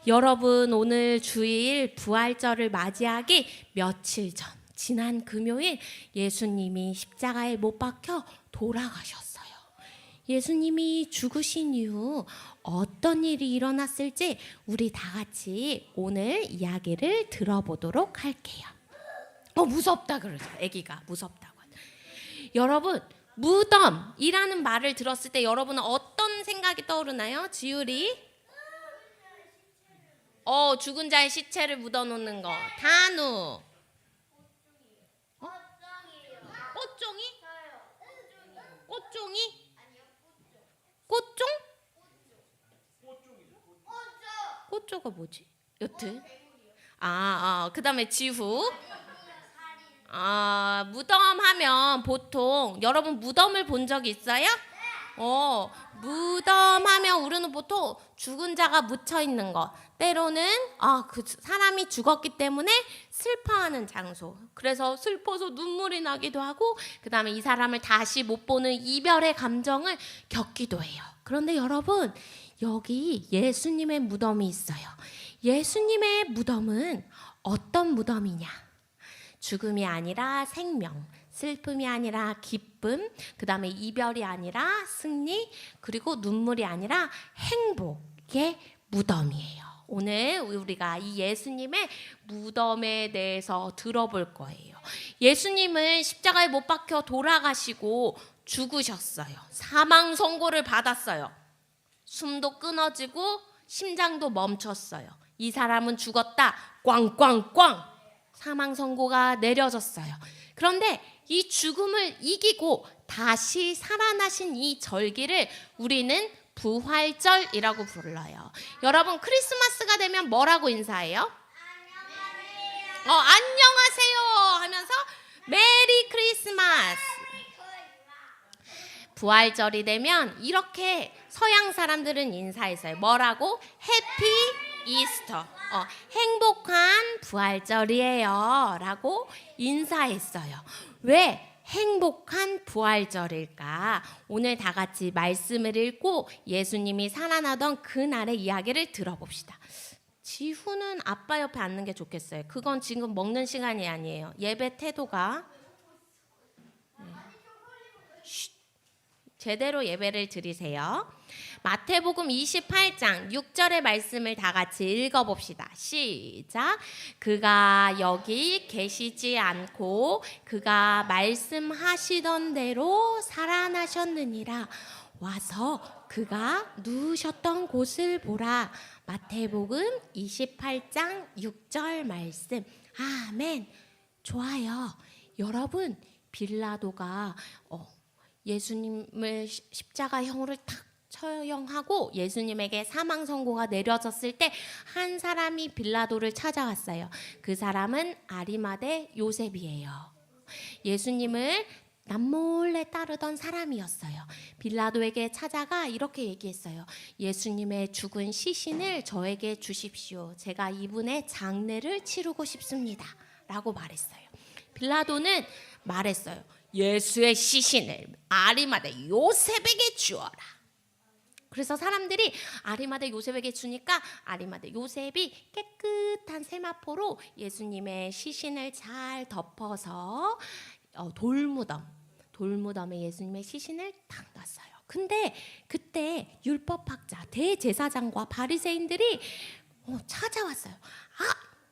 여러분, 오늘 주일 부활절을 맞이하기 며칠 전, 지난 금요일 예수님이 십자가에 못 박혀 돌아가셨어요. 예수님이 죽으신 이후 어떤 일이 일어났을지 우리 다 같이 오늘 이야기를 들어보도록 할게요. 무섭다 그러죠. 아기가 무섭다고. 여러분, 무덤이라는 말을 들었을 때 여러분은 어떤 생각이 떠오르나요? 지율이? 죽은 자의 시체를 묻어놓는 거. 단우. 꽃종이? 꽃종이? 꽃종? 꽃종가 뭐지? 여튼. 그 다음에 지후. 무덤 하면 보통 여러분 무덤을 본 적 있어요? 무덤 하면 우리는 보통 죽은 자가 묻혀 있는 거, 때로는 그 사람이 죽었기 때문에 슬퍼하는 장소, 그래서 슬퍼서 눈물이 나기도 하고 그 다음에 이 사람을 다시 못 보는 이별의 감정을 겪기도 해요. 그런데 여러분, 여기 예수님의 무덤이 있어요. 예수님의 무덤은 어떤 무덤이냐? 죽음이 아니라 생명, 슬픔이 아니라 기쁨, 그 다음에 이별이 아니라 승리, 그리고 눈물이 아니라 행복의 무덤이에요. 오늘 우리가 이 예수님의 무덤에 대해서 들어볼 거예요. 예수님은 십자가에 못 박혀 돌아가시고 죽으셨어요. 사망 선고를 받았어요. 숨도 끊어지고 심장도 멈췄어요. 이 사람은 죽었다. 꽝꽝꽝. 사망 선고가 내려졌어요. 그런데 이 죽음을 이기고 다시 살아나신 이 절기를 우리는 부활절이라고 불러요. 여러분, 크리스마스가 되면 뭐라고 인사해요? 안녕하세요 하면서 메리 크리스마스. 부활절이 되면 이렇게 서양 사람들은 인사했어요. 뭐라고? 해피 이스터. 행복한 부활절이에요 라고 인사했어요. 왜 행복한 부활절일까? 오늘 다 같이 말씀을 읽고 예수님이 살아나던 그날의 이야기를 들어봅시다. 지후는 아빠 옆에 앉는 게 좋겠어요. 그건 지금 먹는 시간이 아니에요. 예배 태도가 제대로 예배를 드리세요. 마태복음 28장 6절의 말씀을 다 같이 읽어봅시다. 시작. 그가 여기 계시지 않고 그가 말씀하시던 대로 살아나셨느니라. 와서 그가 누우셨던 곳을 보라. 마태복음 28장 6절 말씀. 아멘. 좋아요. 여러분, 빌라도가 예수님을 십자가형으로 탁 처형하고 예수님에게 사망 선고가 내려졌을 때 한 사람이 빌라도를 찾아왔어요. 그 사람은 아리마대 요셉이에요. 예수님을 남몰래 따르던 사람이었어요. 빌라도에게 찾아가 이렇게 얘기했어요. 예수님의 죽은 시신을 저에게 주십시오. 제가 이분의 장례를 치르고 싶습니다 라고 말했어요. 빌라도는 말했어요. 예수의 시신을 아리마대 요셉에게 주어라. 그래서 사람들이 아리마대 요셉에게 주니까 아리마대 요셉이 깨끗한 세마포로 예수님의 시신을 잘 덮어서 돌무덤에 예수님의 시신을 딱 놨어요. 근데 그때 율법학자, 대제사장과 바리새인들이 찾아왔어요.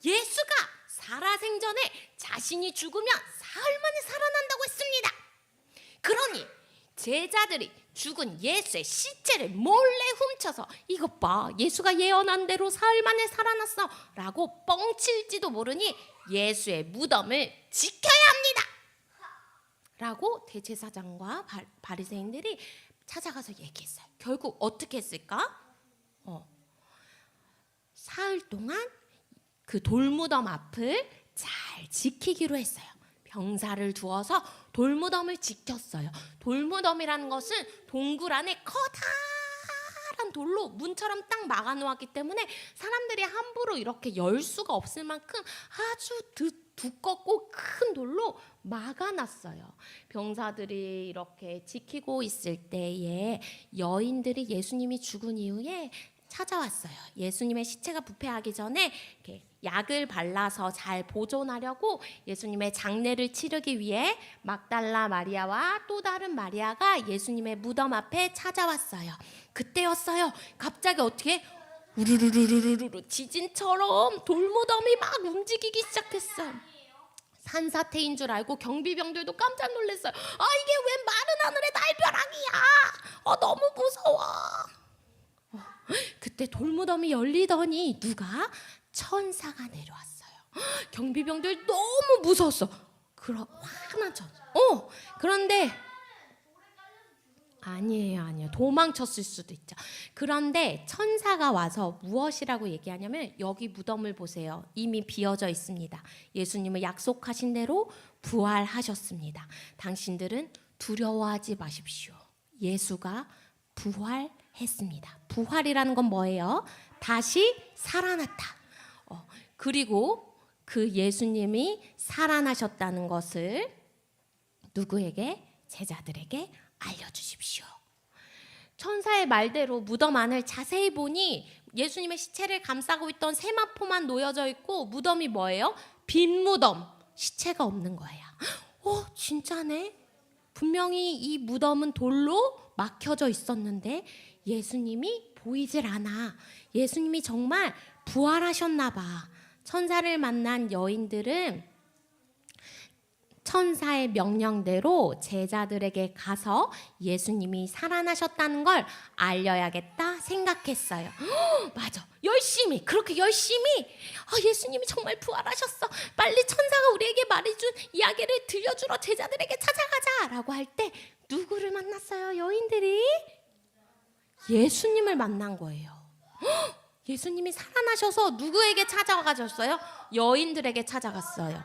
예수가 살아생전에 자신이 죽으면 사흘 만에 살아난다고 했습니다. 그러니 제자들이 죽은 예수의 시체를 몰래 훔쳐서 이것 봐, 예수가 예언한 대로 사흘 만에 살아났어 라고 뻥칠지도 모르니 예수의 무덤을 지켜야 합니다 라고 대제사장과 바리새인들이 찾아가서 얘기했어요. 결국 어떻게 했을까? 사흘 동안 그 돌무덤 앞을 잘 지키기로 했어요. 병사를 두어서 돌무덤을 지켰어요. 돌무덤이라는 것은 동굴 안에 커다란 돌로 문처럼 딱 막아놓았기 때문에 사람들이 함부로 이렇게 열 수가 없을 만큼 아주 두껍고 큰 돌로 막아놨어요. 병사들이 이렇게 지키고 있을 때에 여인들이 예수님이 죽은 이후에 찾아왔어요. 예수님의 시체가 부패하기 전에 이렇게 약을 발라서 잘 보존하려고 예수님의 장례를 치르기 위해 막달라 마리아와 또 다른 마리아가 예수님의 무덤 앞에 찾아왔어요. 그때였어요. 갑자기 어떻게 우르르르르르 지진처럼 돌무덤이 막 움직이기 시작했어요. 산사태인 줄 알고 경비병들도 깜짝 놀랐어요. 이게 웬 마른 하늘의 날벼락이야. 너무 무서워. 그때 돌무덤이 열리더니 누가? 천사가 내려왔어요. 경비병들 너무 무서웠어. 그런 화난 천사. 그런데 아니에요. 도망쳤을 수도 있죠. 그런데 천사가 와서 무엇이라고 얘기하냐면 여기 무덤을 보세요. 이미 비어져 있습니다. 예수님은 약속하신 대로 부활하셨습니다. 당신들은 두려워하지 마십시오. 예수가 부활했습니다. 부활이라는 건 뭐예요? 다시 살아났다. 그리고 그 예수님이 살아나셨다는 것을 누구에게? 제자들에게 알려주십시오. 천사의 말대로 무덤 안을 자세히 보니 예수님의 시체를 감싸고 있던 세마포만 놓여져 있고 무덤이 뭐예요? 빈 무덤, 시체가 없는 거예요. 진짜네. 분명히 이 무덤은 돌로 막혀져 있었는데 예수님이 보이질 않아. 예수님이 정말 부활하셨나 봐. 천사를 만난 여인들은 천사의 명령대로 제자들에게 가서 예수님이 살아나셨다는 걸 알려야겠다 생각했어요. 맞아. 그렇게 열심히 예수님이 정말 부활하셨어. 빨리 천사가 우리에게 말해준 이야기를 들려주러 제자들에게 찾아가자 라고 할 때 누구를 만났어요? 여인들이 예수님을 만난 거예요. 예수님이 살아나셔서 누구에게 찾아가셨어요? 여인들에게 찾아갔어요.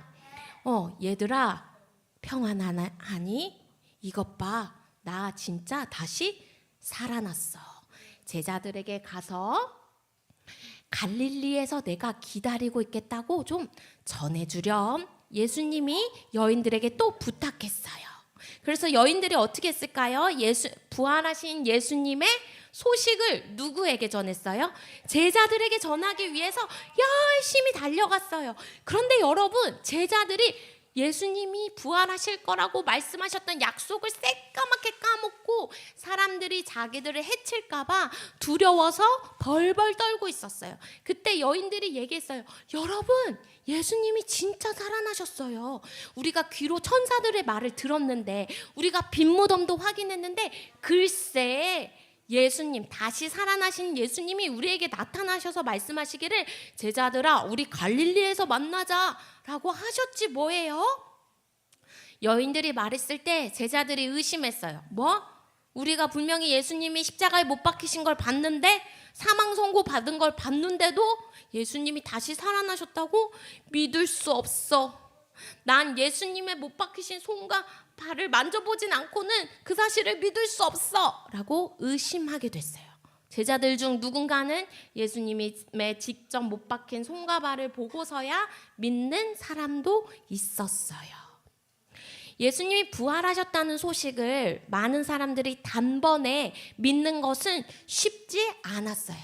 얘들아 평안하니? 이것 봐, 나 진짜 다시 살아났어. 제자들에게 가서 갈릴리에서 내가 기다리고 있겠다고 좀 전해주렴. 예수님이 여인들에게 또 부탁했어요. 그래서 여인들이 어떻게 했을까요? 부활하신 예수님의 소식을 누구에게 전했어요? 제자들에게 전하기 위해서 열심히 달려갔어요. 그런데 여러분, 제자들이 예수님이 부활하실 거라고 말씀하셨던 약속을 새까맣게 까먹고 사람들이 자기들을 해칠까 봐 두려워서 벌벌 떨고 있었어요. 그때 여인들이 얘기했어요. 여러분, 예수님이 진짜 살아나셨어요. 우리가 귀로 천사들의 말을 들었는데, 우리가 빈 무덤도 확인했는데, 글쎄 예수님, 다시 살아나신 예수님이 우리에게 나타나셔서 말씀하시기를 제자들아, 우리 갈릴리에서 만나자라고 하셨지 뭐예요? 여인들이 말했을 때 제자들이 의심했어요. 뭐? 우리가 분명히 예수님이 십자가에 못 박히신 걸 봤는데, 사망 선고 받은 걸 봤는데도 예수님이 다시 살아나셨다고? 믿을 수 없어. 난 예수님의 못 박히신 손과 발을 만져보진 않고는 그 사실을 믿을 수 없어 라고 의심하게 됐어요. 제자들 중 누군가는 예수님의 직접 못 박힌 손과 발을 보고서야 믿는 사람도 있었어요. 예수님이 부활하셨다는 소식을 많은 사람들이 단번에 믿는 것은 쉽지 않았어요.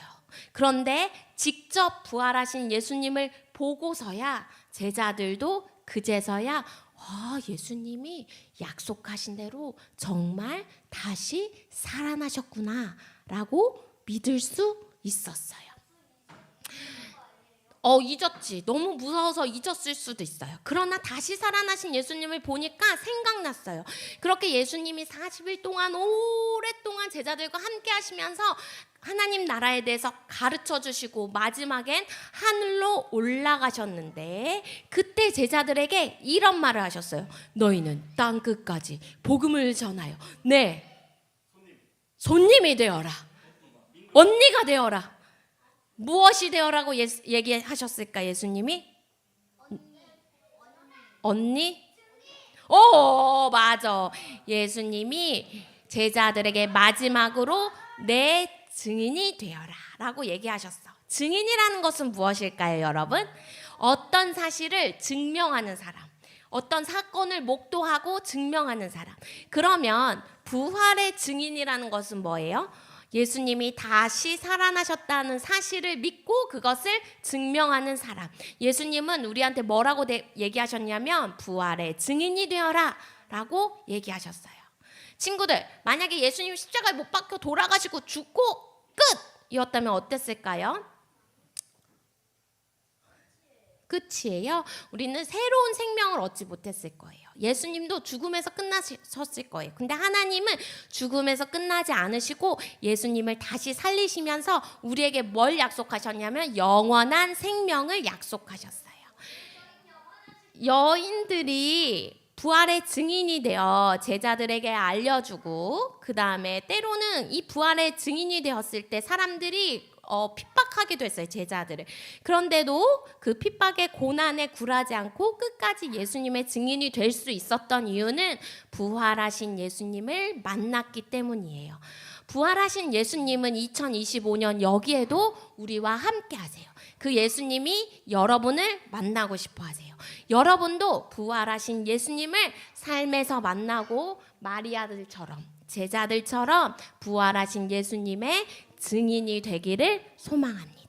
그런데 직접 부활하신 예수님을 보고서야 제자들도 그제서야 예수님이 약속하신 대로 정말 다시 살아나셨구나 라고 믿을 수 있었어요. 잊었지. 너무 무서워서 잊었을 수도 있어요. 그러나 다시 살아나신 예수님을 보니까 생각났어요. 그렇게 예수님이 40일 동안 오랫동안 제자들과 함께 하시면서 하나님 나라에 대해서 가르쳐 주시고 마지막엔 하늘로 올라가셨는데, 그때 제자들에게 이런 말을 하셨어요. 너희는 땅 끝까지 복음을 전하여 손님이 되어라. 언니가 되어라. 무엇이 되어라고 얘기하셨을까? 예수님이? 언니? 맞아. 예수님이 제자들에게 마지막으로 내 증인이 되어라 라고 얘기하셨어. 증인이라는 것은 무엇일까요, 여러분? 어떤 사실을 증명하는 사람, 어떤 사건을 목도하고 증명하는 사람. 그러면 부활의 증인이라는 것은 뭐예요? 예수님이 다시 살아나셨다는 사실을 믿고 그것을 증명하는 사람. 예수님은 우리한테 뭐라고 얘기하셨냐면 부활의 증인이 되어라 라고 얘기하셨어요. 친구들, 만약에 예수님이 십자가에 못 박혀 돌아가시고 죽고 끝이었다면 어땠을까요? 끝이에요. 우리는 새로운 생명을 얻지 못했을 거예요. 예수님도 죽음에서 끝나셨을 거예요. 근데 하나님은 죽음에서 끝나지 않으시고 예수님을 다시 살리시면서 우리에게 뭘 약속하셨냐면 영원한 생명을 약속하셨어요. 여인들이 부활의 증인이 되어 제자들에게 알려주고, 그 다음에 때로는 이 부활의 증인이 되었을 때 사람들이 핍박하기도 했어요, 제자들을. 그런데도 그 핍박의 고난에 굴하지 않고 끝까지 예수님의 증인이 될 수 있었던 이유는 부활하신 예수님을 만났기 때문이에요. 부활하신 예수님은 2025년 여기에도 우리와 함께 하세요. 그 예수님이 여러분을 만나고 싶어 하세요. 여러분도 부활하신 예수님을 삶에서 만나고 마리아들처럼, 제자들처럼 부활하신 예수님의 증인이 되기를 소망합니다.